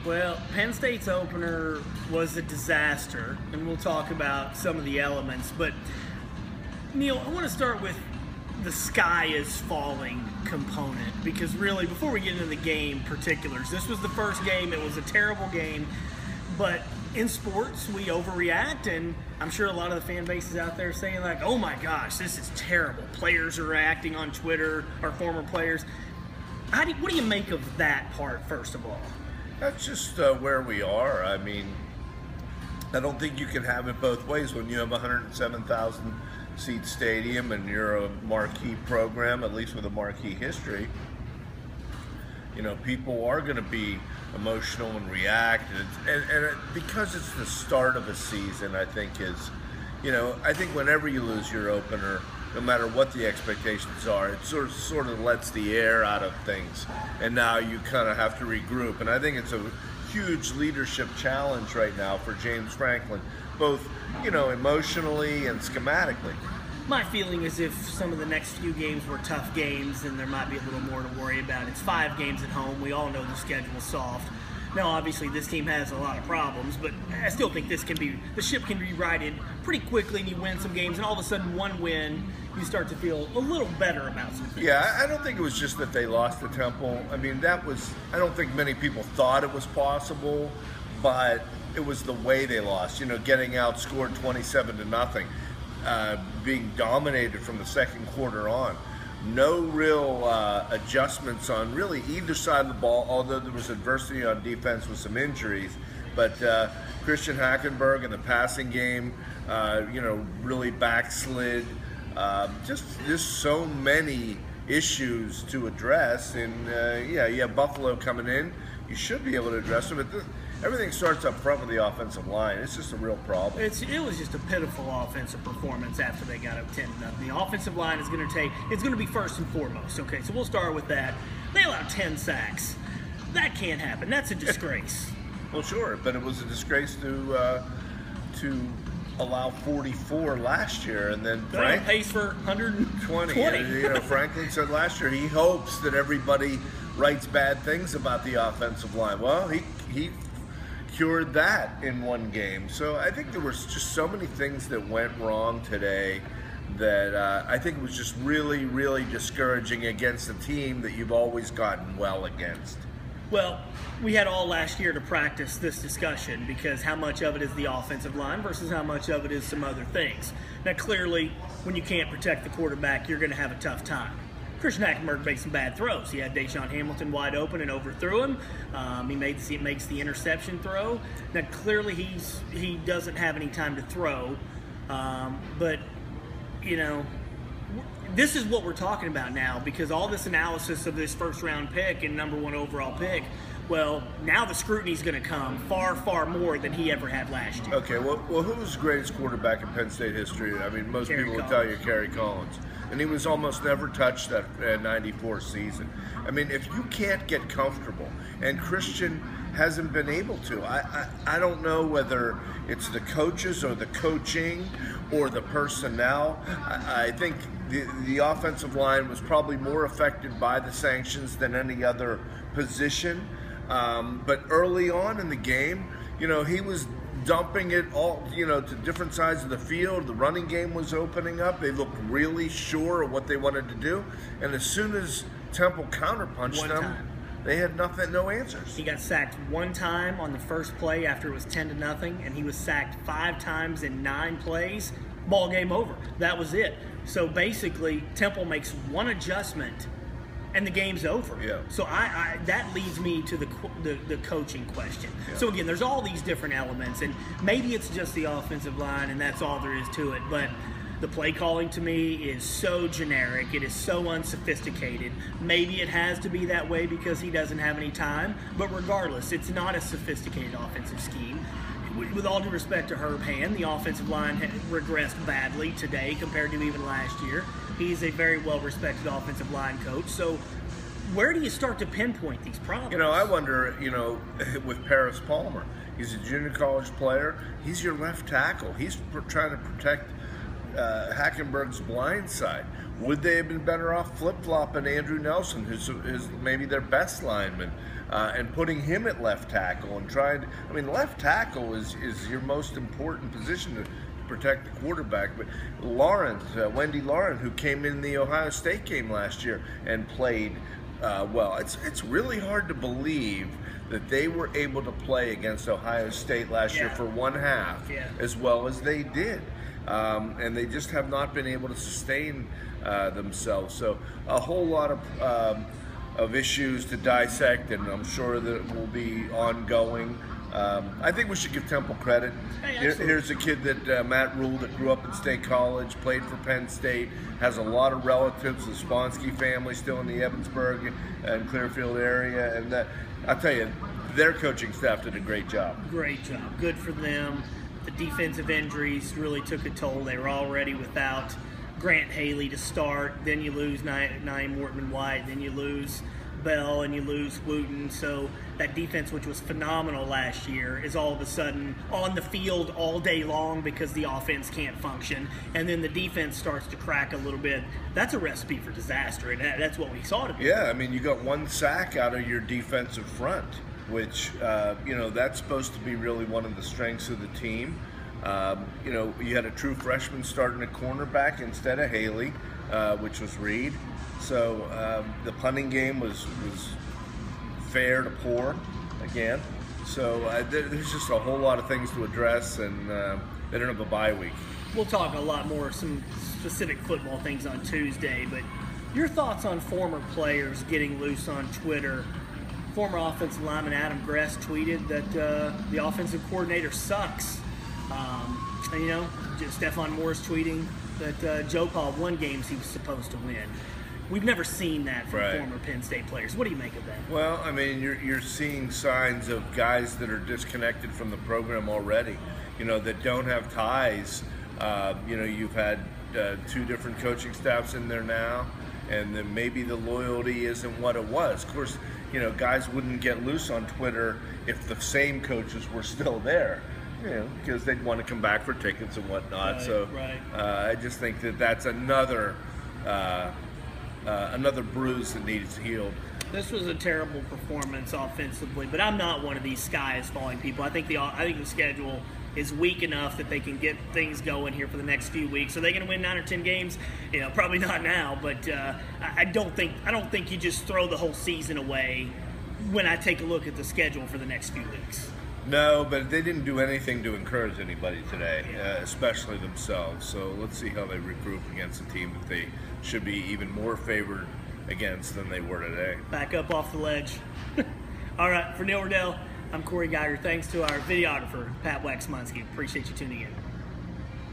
Well, Penn State's opener was a disaster, and we'll talk about some of the elements. But, Neil, I want to start with the sky is falling component, because really, before we get into the game particulars, this was the first game. It was a terrible game, but in sports, we overreact, and I'm sure a lot of the fan bases out there saying, like, oh my gosh, this is terrible. Players are reacting on Twitter, or former players. What do you make of that part, first of all? That's just where we are. I mean, I don't think you can have it both ways when you have a 107,000 seat stadium and you're a marquee program, at least with a marquee history. You know, people are going to be emotional and react, and because it's the start of a season, I think I think whenever you lose your opener, no matter what the expectations are, it sort of lets the air out of things, and now you kind of have to regroup. And I think it's a huge leadership challenge right now for James Franklin, both emotionally and schematically. My feeling is if some of the next few games were tough games, then there might be a little more to worry about. It's 5 games at home. We all know the schedule's soft. Now, obviously, this team has a lot of problems, but I still think the ship can be righted pretty quickly, and you win some games, and all of a sudden, one win, you start to feel a little better about some things. Yeah, I don't think it was just that they lost to Temple. I mean, I don't think many people thought it was possible, but it was the way they lost. Getting outscored 27-0, being dominated from the second quarter on. No real adjustments on really either side of the ball, although there was adversity on defense with some injuries. But Christian Hackenberg in the passing game, really backslid. Just so many issues to address. And you have Buffalo coming in. You should be able to address them. But everything starts up front with the offensive line. It's just a real problem. It was just a pitiful offensive performance after they got up 10-0. The offensive line is going to be first and foremost. Okay, so we'll start with that. They allowed 10 sacks. That can't happen. That's a disgrace. Well, sure, but it was a disgrace to allow 44 last year, and then Frank pace for 120. Franklin said last year he hopes that everybody writes bad things about the offensive line. Well, he cured that in one game. So I think there were just so many things that went wrong today that I think it was just really, really discouraging against a team that you've always gotten well against. Well, we had all last year to practice this discussion, because how much of it is the offensive line versus how much of it is some other things. Now, clearly, when you can't protect the quarterback, you're going to have a tough time. Christian Hackenberg made some bad throws. He had Deshaun Hamilton wide open and overthrew him. He makes the interception throw. Now, clearly, he doesn't have any time to throw. But, this is what we're talking about now, because all this analysis of this first-round pick and number 1 overall pick, well, now the scrutiny's going to come far, far more than he ever had last year. Okay, well, who was the greatest quarterback in Penn State history? I mean, most people would tell you Kerry Collins. And he was almost never touched that 94 season. I mean, if you can't get comfortable, and Christian hasn't been able to, I don't know whether it's the coaches or the coaching or the personnel. I think the offensive line was probably more affected by the sanctions than any other position. But early on in the game, he was dumping it all, to different sides of the field. The running game was opening up. They looked really sure of what they wanted to do. And as soon as Temple counterpunched them, they had no answers. He got sacked 1 time on the first play after it was 10-0, and he was sacked 5 times in 9 plays. Ball game over. That was it. So basically, Temple makes 1 adjustment, and the game's over. Yeah. So that leads me to the coaching question. Yeah. So again, there's all these different elements, and maybe it's just the offensive line, and that's all there is to it. But the play calling to me is so generic. It is so unsophisticated. Maybe it has to be that way because he doesn't have any time. But regardless, it's not a sophisticated offensive scheme. With all due respect to Herb Hand, the offensive line had regressed badly today compared to even last year. He's a very well-respected offensive line coach. So where do you start to pinpoint these problems? I wonder, with Paris Palmer. He's a junior college player. He's your left tackle. He's trying to protect Hackenberg's blind side? Would they have been better off flip-flopping Andrew Nelson, who's maybe their best lineman, and putting him at left tackle and trying? I mean, left tackle is your most important position to protect the quarterback. But Lawrence, Wendy Lawrence, who came in the Ohio State game last year and played well. It's really hard to believe that they were able to play against Ohio State last year for one half as well as they did. And they just have not been able to sustain themselves. So a whole lot of issues to dissect, and I'm sure that will be ongoing. I think we should give Temple credit. Here's a kid that Matt Rule, that grew up in State College, played for Penn State, has a lot of relatives, the Sponsky family still in the Evansburg and Clearfield area, and that, I'll tell you, their coaching staff did a great job. Great job. Good for them. The defensive injuries really took a toll. They were already without Grant Haley to start. Then you lose Naeem Wortman-White. Then you lose Bell and you lose Wooten. So that defense, which was phenomenal last year, is all of a sudden on the field all day long because the offense can't function. And then the defense starts to crack a little bit. That's a recipe for disaster, and that's what we saw today. Yeah, I mean, you got one sack out of your defensive front, which, that's supposed to be really one of the strengths of the team. You had a true freshman starting at cornerback instead of Haley, which was Reed. So the punting game was fair to poor again. So there's just a whole lot of things to address, and they don't have a bye week. We'll talk a lot more, some specific football things on Tuesday, but your thoughts on former players getting loose on Twitter? Former offensive lineman Adam Gress tweeted that the offensive coordinator sucks. Stephon Morris tweeting that Joe called one games he was supposed to win. We've never seen that from former Penn State players. What do you make of that? Well, I mean, you're seeing signs of guys that are disconnected from the program already, that don't have ties. You've had two different coaching staffs in there now, and then maybe the loyalty isn't what it was. Of course, guys wouldn't get loose on Twitter if the same coaches were still there, because they'd want to come back for tickets and whatnot. I just think that that's another bruise that needs healed. This was a terrible performance offensively, but I'm not one of these sky is falling people. I think the schedule is weak enough that they can get things going here for the next few weeks. Are they going to win 9 or 10 games? Probably not now, but I don't think you just throw the whole season away when I take a look at the schedule for the next few weeks. No, but they didn't do anything to encourage anybody today, especially themselves. So let's see how they regroup against a team that they should be even more favored against than they were today. Back up off the ledge. All right, for Neil Rudel, I'm Corey Geiger. Thanks to our videographer, Pat Waxmunski. Appreciate you tuning in.